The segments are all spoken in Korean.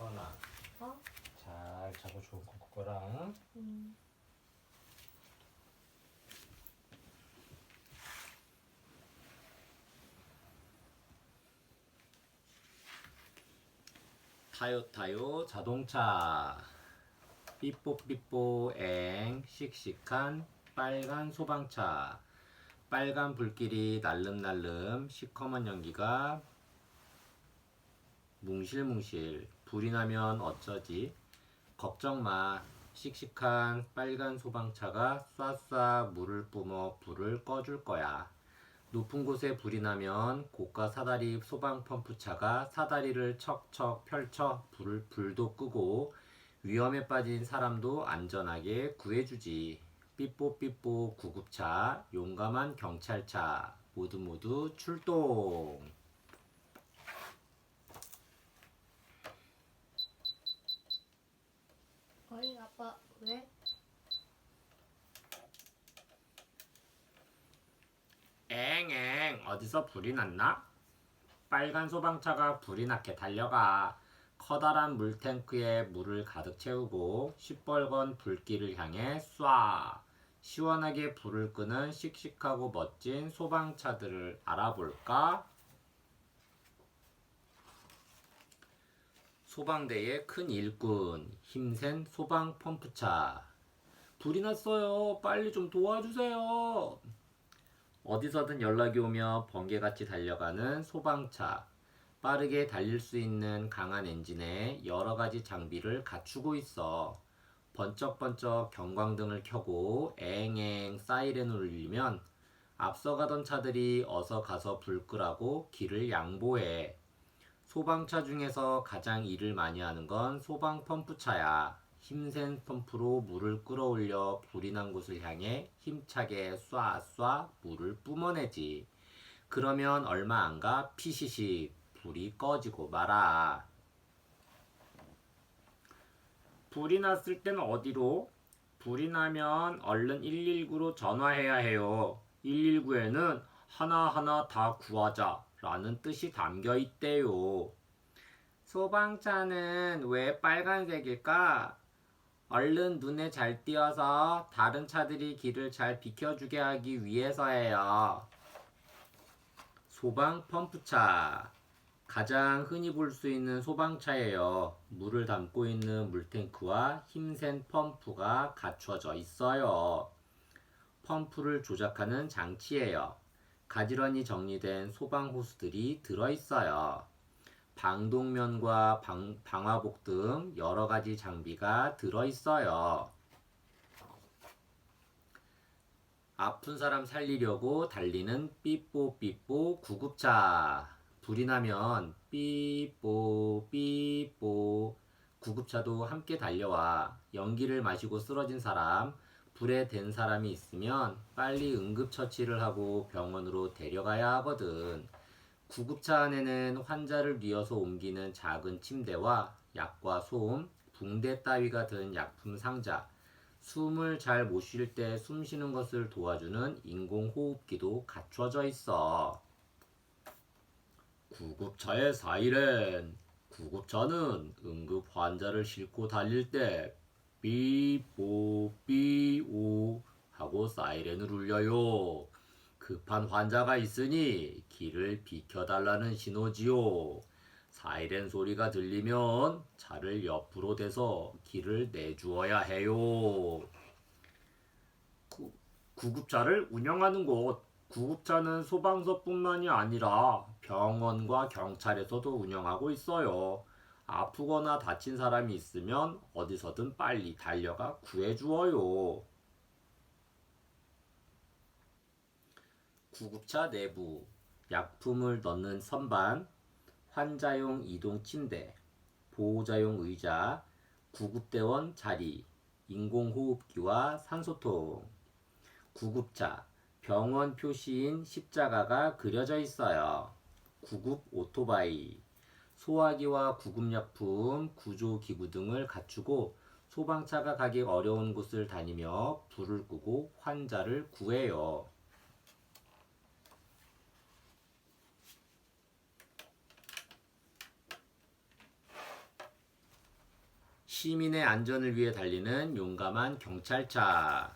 서원아, 어? 잘 자고 좋은 꿈 꾸거라. 음. 타요 타요 자동차. 삐뽀삐뽀 엥 씩씩한 빨간 소방차. 빨간 불길이 날름날름 시커먼 연기가 뭉실뭉실. 불이 나면 어쩌지? 걱정 마. 씩씩한 빨간 소방차가 쏴쏴 물을 뿜어 불을 꺼줄 거야. 높은 곳에 불이 나면 고가 사다리 소방 펌프차가 사다리를 척척 펼쳐 불도 끄고 위험에 빠진 사람도 안전하게 구해주지. 삐뽀삐뽀 구급차, 용감한 경찰차, 모두 출동. 어이 아빠 왜? 엥엥 어디서 불이 났나? 빨간 소방차가 불이 나게 달려가 커다란 물탱크에 물을 가득 채우고 시뻘건 불길을 향해 쏴. 시원하게 불을 끄는 씩씩하고 멋진 소방차들을 알아볼까? 소방대의 큰 일꾼, 힘센 소방 펌프차. 불이 났어요. 빨리 좀 도와주세요. 어디서든 연락이 오며 번개같이 달려가는 소방차. 빠르게 달릴 수 있는 강한 엔진에 여러 가지 장비를 갖추고 있어. 번쩍번쩍 경광등을 켜고 앵앵 사이렌을 울리면 앞서가던 차들이 어서 가서 불 끄라고 길을 양보해. 소방차 중에서 가장 일을 많이 하는 건 소방 펌프차야. 힘센 펌프로 물을 끌어올려 불이 난 곳을 향해 힘차게 쏴 물을 뿜어내지. 그러면 얼마 안 가 피시시 불이 꺼지고 말아. 불이 났을 땐 어디로? 불이 나면 얼른 119로 전화해야 해요. 119에는 하나하나 다 구하자 라는 뜻이 담겨 있대요. 소방차는 왜 빨간색일까? 얼른 눈에 잘 띄어서 다른 차들이 길을 잘 비켜주게 하기 위해서예요. 소방 펌프차. 가장 흔히 볼 수 있는 소방차예요. 물을 담고 있는 물탱크와 힘센 펌프가 갖춰져 있어요. 펌프를 조작하는 장치예요. 가지런히 정리된 소방 호스들이 들어있어요. 방독면과 방화복 등 여러 가지 장비가 들어있어요. 아픈 사람 살리려고 달리는 삐뽀삐뽀 구급차. 불이 나면 삐뽀삐뽀 구급차도 함께 달려와. 연기를 마시고 쓰러진 사람, 불에 댄 사람이 있으면 빨리 응급처치를 하고 병원으로 데려가야 하거든. 구급차 안에는 환자를 뉘어서 옮기는 작은 침대와 약과 솜, 붕대 따위가 든 약품 상자, 숨을 잘 못 쉴 때 숨 쉬는 것을 도와주는 인공호흡기도 갖춰져 있어. 구급차의 사이렌. 구급차는 응급 환자를 싣고 달릴 때 삐뽀 삐오 하고 사이렌을 울려요. 급한 환자가 있으니 길을 비켜달라는 신호지요. 사이렌 소리가 들리면 차를 옆으로 대서 길을 내주어야 해요. 구급차를 운영하는 곳. 구급차는 소방서뿐만이 아니라 병원과 경찰에서도 운영하고 있어요. 아프거나 다친 사람이 있으면 어디서든 빨리 달려가 구해주어요. 구급차 내부. 약품을 넣는 선반, 환자용 이동 침대, 보호자용 의자, 구급대원 자리, 인공호흡기와 산소통. 구급차, 병원 표시인 십자가가 그려져 있어요. 구급 오토바이, 소화기와 구급약품, 구조기구 등을 갖추고 소방차가 가기 어려운 곳을 다니며 불을 끄고 환자를 구해요. 시민의 안전을 위해 달리는 용감한 경찰차.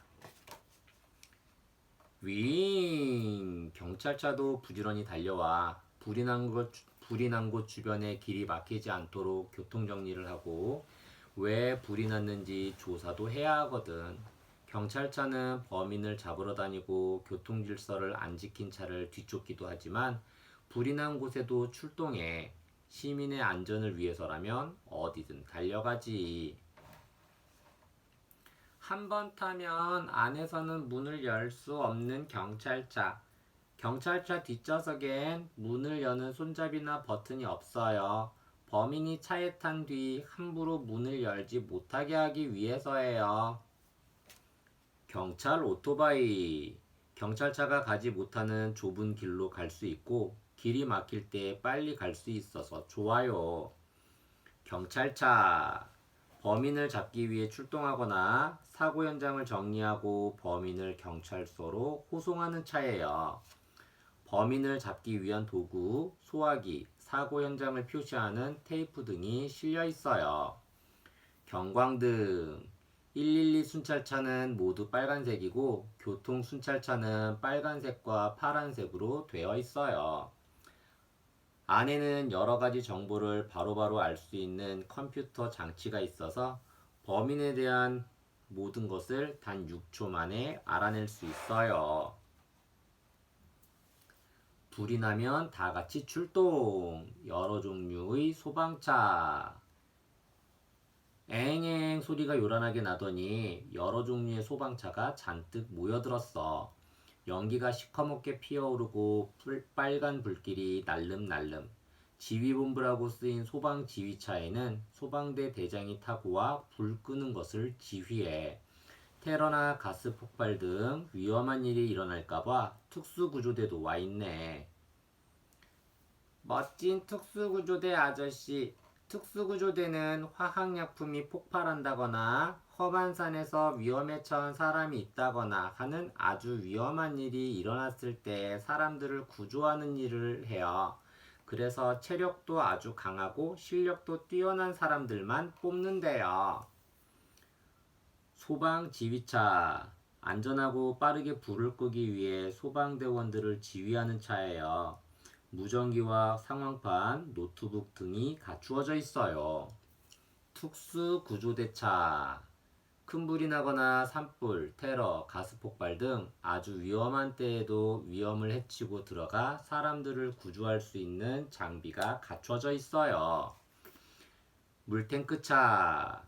윙! 경찰차도 부지런히 달려와 불이 난 곳 주변에 길이 막히지 않도록 교통 정리를 하고 왜 불이 났는지 조사도 해야 하거든. 경찰차는 범인을 잡으러 다니고 교통 질서를 안 지킨 차를 뒤쫓기도 하지만 불이 난 곳에도 출동해. 시민의 안전을 위해서라면 어디든 달려가지. 한 번 타면 안에서는 문을 열 수 없는 경찰차. 경찰차 뒷좌석엔 문을 여는 손잡이나 버튼이 없어요. 범인이 차에 탄 뒤 함부로 문을 열지 못하게 하기 위해서예요. 경찰 오토바이. 경찰차가 가지 못하는 좁은 길로 갈 수 있고 길이 막힐 때 빨리 갈 수 있어서 좋아요. 경찰차. 범인을 잡기 위해 출동하거나 사고 현장을 정리하고 범인을 경찰서로 호송하는 차예요. 범인을 잡기 위한 도구, 소화기, 사고 현장을 표시하는 테이프 등이 실려 있어요. 경광등. 112 순찰차는 모두 빨간색이고 교통 순찰차는 빨간색과 파란색으로 되어 있어요. 안에는 여러 가지 정보를 바로바로 알 수 있는 컴퓨터 장치가 있어서 범인에 대한 모든 것을 단 6초 만에 알아낼 수 있어요. 불이 나면 다 같이 출동. 여러 종류의 소방차. 앵앵 소리가 요란하게 나더니 여러 종류의 소방차가 잔뜩 모여들었어. 연기가 시커멓게 피어오르고 빨간 불길이 날름날름. 지휘본부라고 쓰인 소방 지휘차에는 소방대 대장이 타고 와 불 끄는 것을 지휘해. 테러나 가스 폭발 등 위험한 일이 일어날까봐 특수구조대도 와 있네. 멋진 특수구조대 아저씨. 특수구조대는 화학약품이 폭발한다거나 험한 산에서 위험에 처한 사람이 있다거나 하는 아주 위험한 일이 일어났을 때 사람들을 구조하는 일을 해요. 그래서 체력도 아주 강하고 실력도 뛰어난 사람들만 뽑는데요. 소방지휘차. 안전하고 빠르게 불을 끄기 위해 소방대원들을 지휘하는 차예요. 무전기와 상황판, 노트북 등이 갖추어져 있어요. 특수구조대차. 큰 불이 나거나 산불, 테러, 가스폭발 등 아주 위험한 때에도 위험을 헤치고 들어가 사람들을 구조할 수 있는 장비가 갖춰져 있어요. 물탱크차.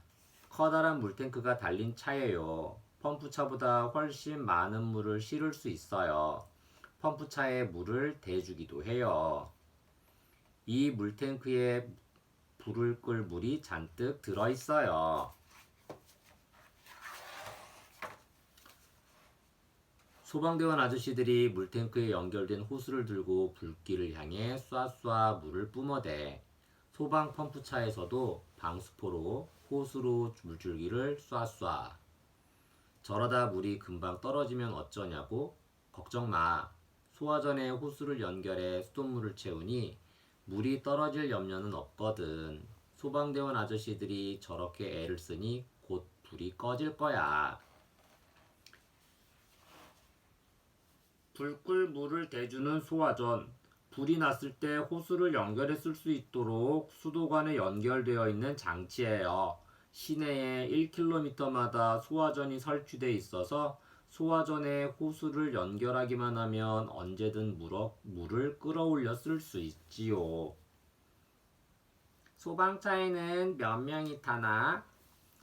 커다란 물탱크가 달린 차예요. 펌프차보다 훨씬 많은 물을 실을 수 있어요. 펌프차에 물을 대주기도 해요. 이 물탱크에 불을 끌 물이 잔뜩 들어있어요. 소방대원 아저씨들이 물탱크에 연결된 호스를 들고 불길을 향해 쏴쏴 물을 뿜어대. 소방 펌프차에서도 방수포로 호스로 물줄기를 쏴쏴. 저러다 물이 금방 떨어지면 어쩌냐고? 걱정 마. 소화전에 호스를 연결해 수돗물을 채우니 물이 떨어질 염려는 없거든. 소방대원 아저씨들이 저렇게 애를 쓰니 곧 불이 꺼질 거야. 불 끌 물을 대주는 소화전. 불이 났을 때 호스를 연결해 쓸 수 있도록 수도관에 연결되어 있는 장치예요. 시내에 1km마다 소화전이 설치되어 있어서 소화전에 호스를 연결하기만 하면 언제든 물을 끌어올려 쓸 수 있지요. 소방차에는 몇 명이 타나?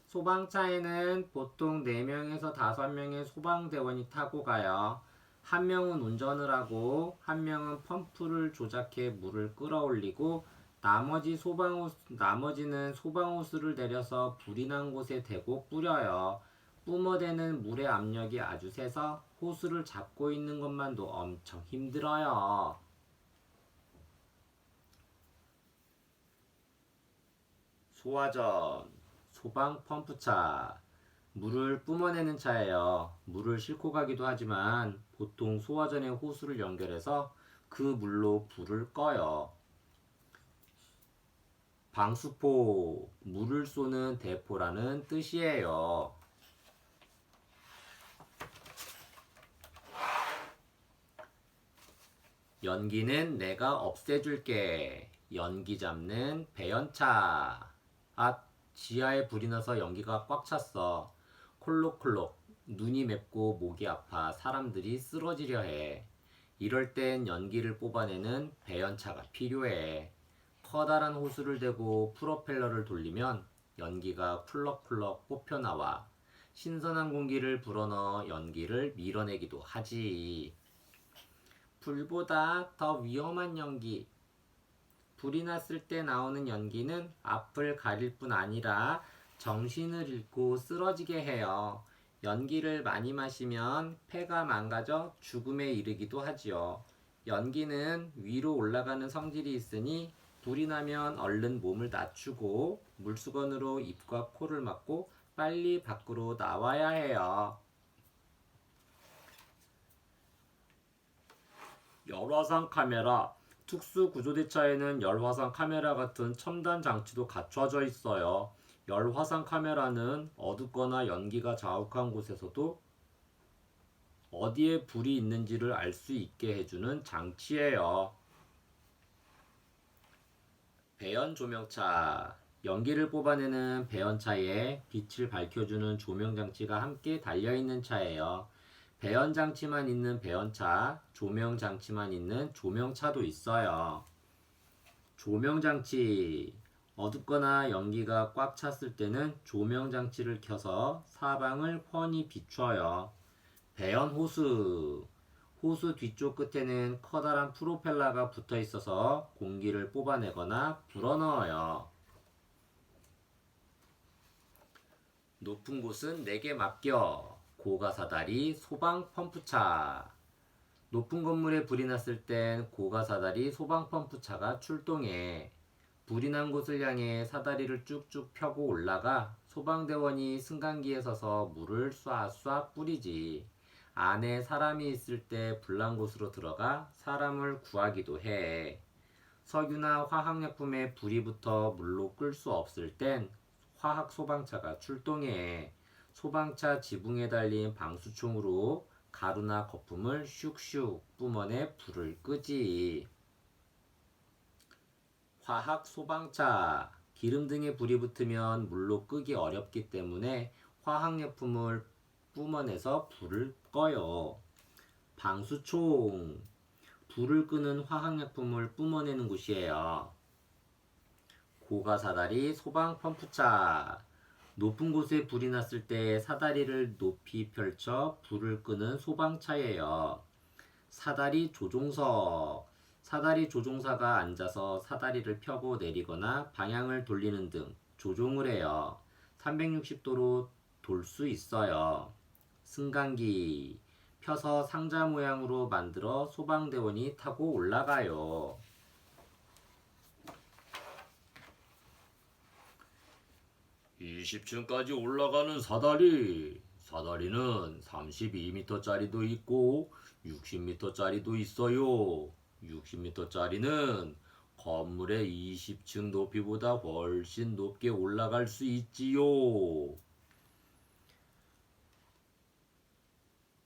소방차에는 보통 4명에서 5명의 소방대원이 타고 가요. 한 명은 운전을 하고 한 명은 펌프를 조작해 물을 끌어올리고 나머지는 소방호스를 내려서 불이 난 곳에 대고 뿌려요. 뿜어대는 물의 압력이 아주 세서 호스를 잡고 있는 것만도 엄청 힘들어요. 소화전, 소방 펌프차. 물을 뿜어내는 차예요. 물을 싣고 가기도 하지만 보통 소화전에 호스를 연결해서 그 물로 불을 꺼요. 방수포, 물을 쏘는 대포라는 뜻이에요. 연기는 내가 없애줄게. 연기 잡는 배연차. 아, 지하에 불이 나서 연기가 꽉 찼어. 콜록콜록. 눈이 맵고 목이 아파 사람들이 쓰러지려 해. 이럴 땐 연기를 뽑아내는 배연차가 필요해. 커다란 호스를 대고 프로펠러를 돌리면 연기가 쿨럭쿨럭 뽑혀나와. 신선한 공기를 불어넣어 연기를 밀어내기도 하지. 불보다 더 위험한 연기. 불이 났을 때 나오는 연기는 앞을 가릴 뿐 아니라 정신을 잃고 쓰러지게 해요. 연기를 많이 마시면 폐가 망가져 죽음에 이르기도 하지요. 연기는 위로 올라가는 성질이 있으니 불이 나면 얼른 몸을 낮추고 물수건으로 입과 코를 막고 빨리 밖으로 나와야 해요. 열화상 카메라. 특수 구조대차에는 열화상 카메라 같은 첨단 장치도 갖춰져 있어요. 열화상 카메라는 어둡거나 연기가 자욱한 곳에서도 어디에 불이 있는지를 알 수 있게 해주는 장치예요. 배연 조명차. 연기를 뽑아내는 배연차에 빛을 밝혀주는 조명 장치가 함께 달려있는 차예요. 배연 장치만 있는 배연차, 조명 장치만 있는 조명차도 있어요. 조명 장치. 어둡거나 연기가 꽉 찼을 때는 조명 장치를 켜서 사방을 훤히 비춰요. 배연 호수. 호수 뒤쪽 끝에는 커다란 프로펠러가 붙어 있어서 공기를 뽑아내거나 불어넣어요. 높은 곳은 내게 맡겨. 고가사다리 소방 펌프차. 높은 건물에 불이 났을 땐 고가사다리 소방 펌프차가 출동해. 불이 난 곳을 향해 사다리를 쭉쭉 펴고 올라가 소방대원이 승강기에 서서 물을 쏴쏴 뿌리지. 안에 사람이 있을 때 불난 곳으로 들어가 사람을 구하기도 해. 석유나 화학약품에 불이 붙어 물로 끌 수 없을 땐 화학 소방차가 출동해. 소방차 지붕에 달린 방수총으로 가루나 거품을 슉슉 뿜어내 불을 끄지. 화학 소방차. 기름 등에 불이 붙으면 물로 끄기 어렵기 때문에 화학약품을 뿜어내서 불을 꺼요. 방수총. 불을 끄는 화학약품을 뿜어내는 곳이에요. 고가사다리 소방 펌프차. 높은 곳에 불이 났을 때 사다리를 높이 펼쳐 불을 끄는 소방차예요. 사다리 조종석. 사다리 조종사가 앉아서 사다리를 펴고 내리거나 방향을 돌리는 등 조종을 해요. 360도로 돌 수 있어요. 승강기. 펴서 상자 모양으로 만들어 소방대원이 타고 올라가요. 20층까지 올라가는 사다리. 사다리는 32m짜리도 있고 60m짜리도 있어요. 60m짜리는 건물의 20층 높이보다 훨씬 높게 올라갈 수 있지요.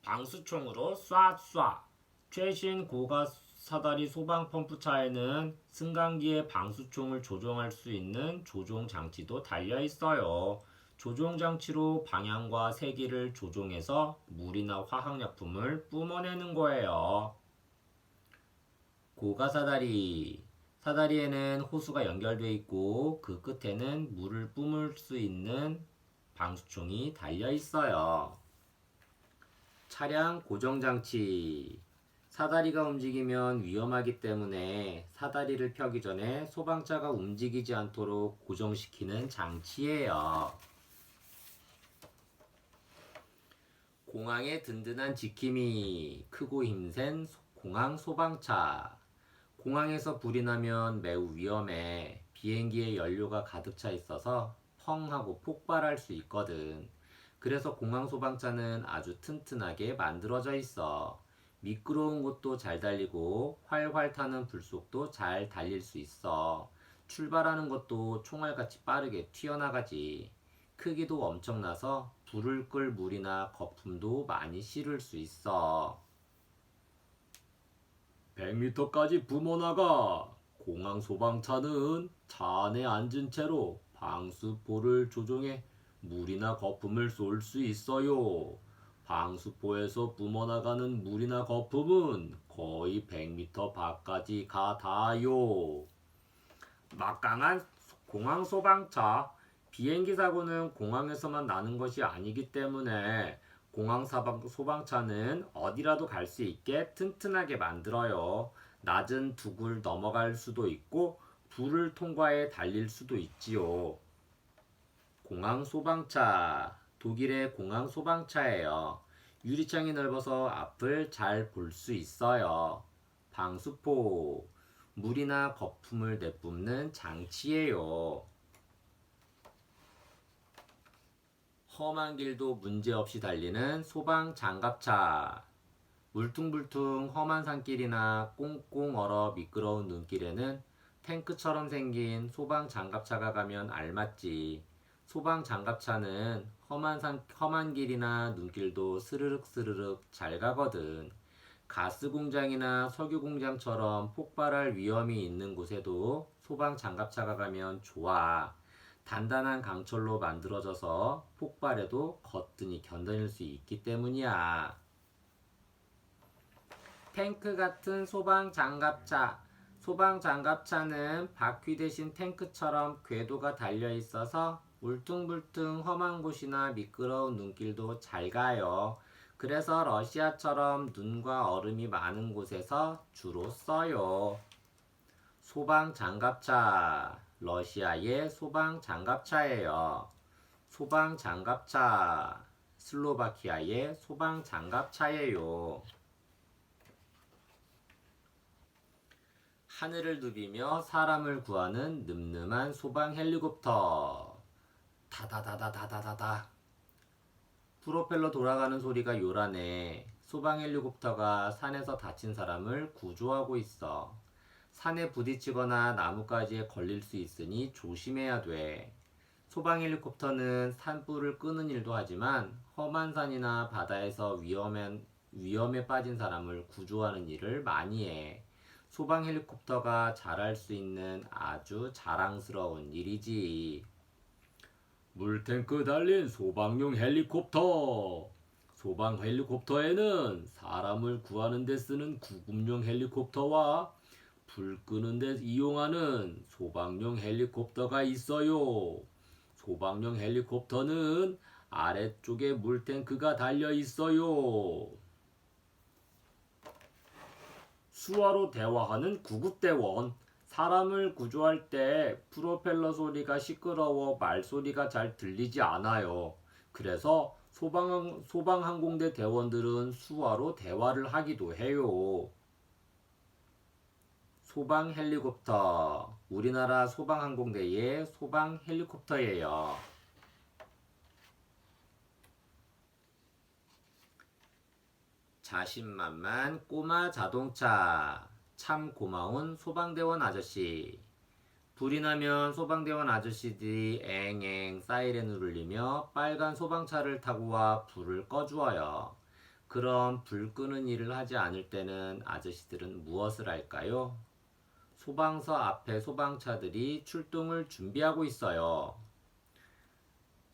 방수총으로 쏴쏴. 최신 고가 사다리 소방 펌프차에는 승강기에 방수총을 조종할 수 있는 조종 장치도 달려 있어요. 조종 장치로 방향과 세기를 조종해서 물이나 화학약품을 뿜어내는 거예요. 고가 사다리. 사다리에는 호수가 연결되어 있고 그 끝에는 물을 뿜을 수 있는 방수총이 달려 있어요. 차량 고정장치. 사다리가 움직이면 위험하기 때문에 사다리를 펴기 전에 소방차가 움직이지 않도록 고정시키는 장치예요. 공항의 든든한 지킴이. 크고 힘센 공항 소방차. 공항에서 불이 나면 매우 위험해. 비행기에 연료가 가득 차 있어서 펑 하고 폭발할 수 있거든. 그래서 공항 소방차는 아주 튼튼하게 만들어져 있어. 미끄러운 곳도 잘 달리고 활활 타는 불속도 잘 달릴 수 있어. 출발하는 것도 총알같이 빠르게 튀어나가지. 크기도 엄청나서 불을 끌 물이나 거품도 많이 실을 수 있어. 100m까지 뿜어나가. 공항 소방차는 차 안에 앉은 채로 방수포를 조종해 물이나 거품을 쏠 수 있어요. 방수포에서 뿜어나가는 물이나 거품은 거의 100m 밖까지 가 닿아요. 막강한 공항 소방차. 비행기 사고는 공항에서만 나는 것이 아니기 때문에 공항 소방차는 어디라도 갈 수 있게 튼튼하게 만들어요. 낮은 둑을 넘어갈 수도 있고 불을 통과해 달릴 수도 있지요. 공항 소방차. 독일의 공항 소방차예요. 유리창이 넓어서 앞을 잘 볼 수 있어요. 방수포. 물이나 거품을 내뿜는 장치예요. 험한 길도 문제없이 달리는 소방 장갑차. 울퉁불퉁 험한 산길이나 꽁꽁 얼어 미끄러운 눈길에는 탱크처럼 생긴 소방 장갑차가 가면 알맞지. 소방 장갑차는 험한 길이나 눈길도 스르륵 스르륵 잘 가거든. 가스 공장이나 석유 공장처럼 폭발할 위험이 있는 곳에도 소방 장갑차가 가면 좋아. 단단한 강철로 만들어져서 폭발에도 거뜬히 견뎌낼 수 있기 때문이야. 탱크 같은 소방 장갑차. 소방 장갑차는 바퀴 대신 탱크처럼 궤도가 달려 있어서 울퉁불퉁 험한 곳이나 미끄러운 눈길도 잘 가요. 그래서 러시아처럼 눈과 얼음이 많은 곳에서 주로 써요. 소방 장갑차. 러시아의 소방 장갑차예요. 소방 장갑차. 슬로바키아의 소방 장갑차예요. 하늘을 누비며 사람을 구하는 늠름한 소방 헬리콥터. 다다다다다다다다. 프로펠러 돌아가는 소리가 요란해. 소방 헬리콥터가 산에서 다친 사람을 구조하고 있어. 산에 부딪히거나 나뭇가지에 걸릴 수 있으니 조심해야 돼. 소방 헬리콥터는 산불을 끄는 일도 하지만 험한 산이나 바다에서 위험에 빠진 사람을 구조하는 일을 많이 해. 소방 헬리콥터가 잘할 수 있는 아주 자랑스러운 일이지. 물탱크 달린 소방용 헬리콥터. 소방 헬리콥터에는 사람을 구하는 데 쓰는 구급용 헬리콥터와 불 끄는 데 이용하는 소방용 헬리콥터가 있어요. 소방용 헬리콥터는 아래쪽에 물탱크가 달려 있어요. 수화로 대화하는 구급대원. 사람을 구조할 때 프로펠러 소리가 시끄러워 말소리가 잘 들리지 않아요. 그래서 소방항공대 대원들은 수화로 대화를 하기도 해요. 소방 헬리콥터. 우리나라 소방항공대의 소방 헬리콥터예요. 자신만만 꼬마 자동차. 참 고마운 소방대원 아저씨. 불이 나면 소방대원 아저씨들이 앵앵 사이렌을 울리며 빨간 소방차를 타고 와 불을 꺼주어요. 그럼 불 끄는 일을 하지 않을 때는 아저씨들은 무엇을 할까요? 소방서 앞에 소방차들이 출동을 준비하고 있어요.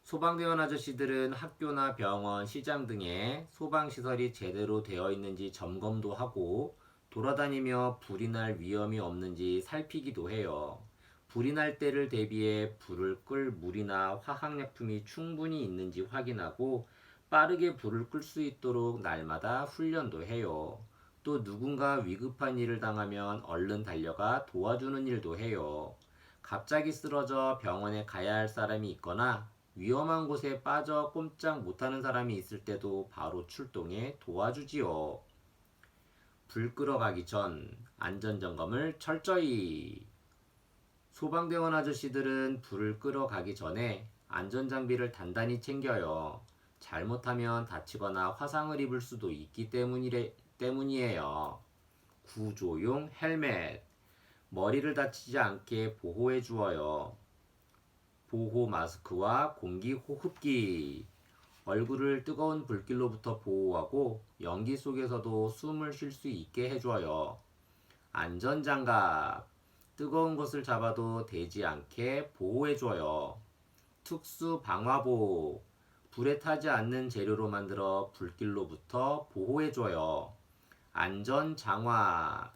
소방대원 아저씨들은 학교나 병원, 시장 등에 소방시설이 제대로 되어 있는지 점검도 하고 돌아다니며 불이 날 위험이 없는지 살피기도 해요. 불이 날 때를 대비해 불을 끌 물이나 화학약품이 충분히 있는지 확인하고 빠르게 불을 끌 수 있도록 날마다 훈련도 해요. 또 누군가 위급한 일을 당하면 얼른 달려가 도와주는 일도 해요. 갑자기 쓰러져 병원에 가야 할 사람이 있거나 위험한 곳에 빠져 꼼짝 못하는 사람이 있을 때도 바로 출동해 도와주지요. 불 끌어가기 전 안전점검을 철저히. 소방대원 아저씨들은 불을 끌어가기 전에 안전장비를 단단히 챙겨요. 잘못하면 다치거나 화상을 입을 수도 있기 때문이에요. 구조용 헬멧. 머리를 다치지 않게 보호해 주어요. 보호 마스크와 공기 호흡기. 얼굴을 뜨거운 불길로부터 보호하고 연기 속에서도 숨을 쉴 수 있게 해줘요. 안전장갑. 뜨거운 것을 잡아도 되지 않게 보호해줘요. 특수 방화복. 불에 타지 않는 재료로 만들어 불길로부터 보호해줘요. 안전장화.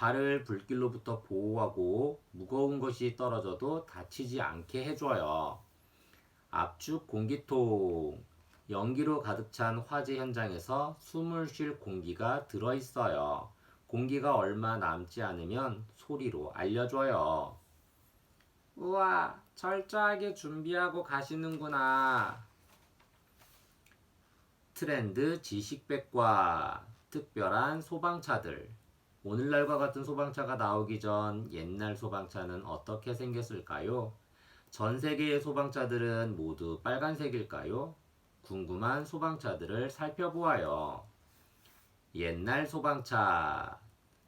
발을 불길로부터 보호하고 무거운 것이 떨어져도 다치지 않게 해줘요. 압축 공기통. 연기로 가득 찬 화재 현장에서 숨을 쉴 공기가 들어있어요. 공기가 얼마 남지 않으면 소리로 알려줘요. 우와, 철저하게 준비하고 가시는구나. 트렌드 지식백과. 특별한 소방차들. 오늘날과 같은 소방차가 나오기 전 옛날 소방차는 어떻게 생겼을까요? 전 세계의 소방차들은 모두 빨간색일까요? 궁금한 소방차들을 살펴보아요. 옛날 소방차.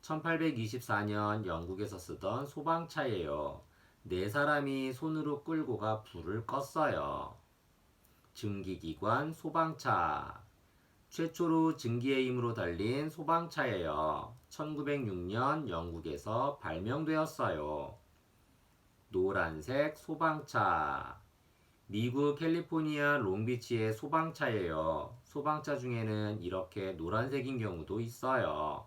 1824년 영국에서 쓰던 소방차예요. 네 사람이 손으로 끌고 가 불을 껐어요. 증기기관 소방차. 최초로 증기의 힘으로 달린 소방차예요. 1906년 영국에서 발명되었어요. 노란색 소방차. 미국 캘리포니아 롱비치의 소방차예요. 소방차 중에는 이렇게 노란색인 경우도 있어요.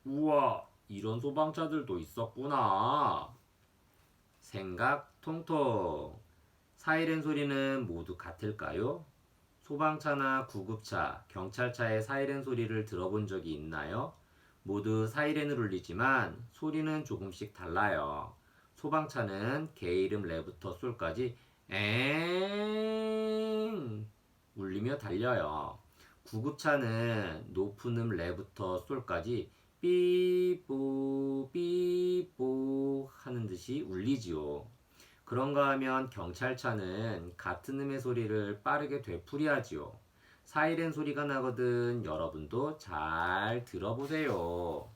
우와, 이런 소방차들도 있었구나. 생각 통통. 사이렌 소리는 모두 같을까요? 소방차나 구급차, 경찰차의 사이렌 소리를 들어본 적이 있나요? 모두 사이렌을 울리지만 소리는 조금씩 달라요. 소방차는 개 이름 레부터 솔까지 엥 울리며 달려요. 구급차는 높은 음 레부터 솔까지 삐뽀 삐뽀 하는 듯이 울리지요. 그런가 하면 경찰차는 같은 음의 소리를 빠르게 되풀이하지요. 사이렌 소리가 나거든 여러분도 잘 들어보세요.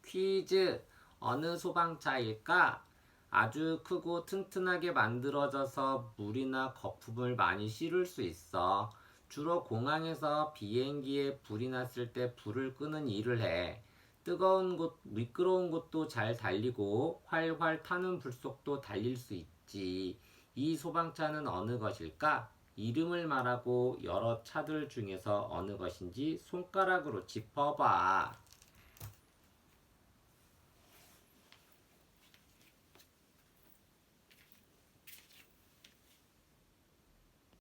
퀴즈. 어느 소방차일까? 아주 크고 튼튼하게 만들어져서 물이나 거품을 많이 실을 수 있어. 주로 공항에서 비행기에 불이 났을 때 불을 끄는 일을 해. 뜨거운 곳, 미끄러운 곳도 잘 달리고 활활 타는 불속도 달릴 수 있지. 이 소방차는 어느 것일까? 이름을 말하고 여러 차들 중에서 어느 것인지 손가락으로 짚어봐.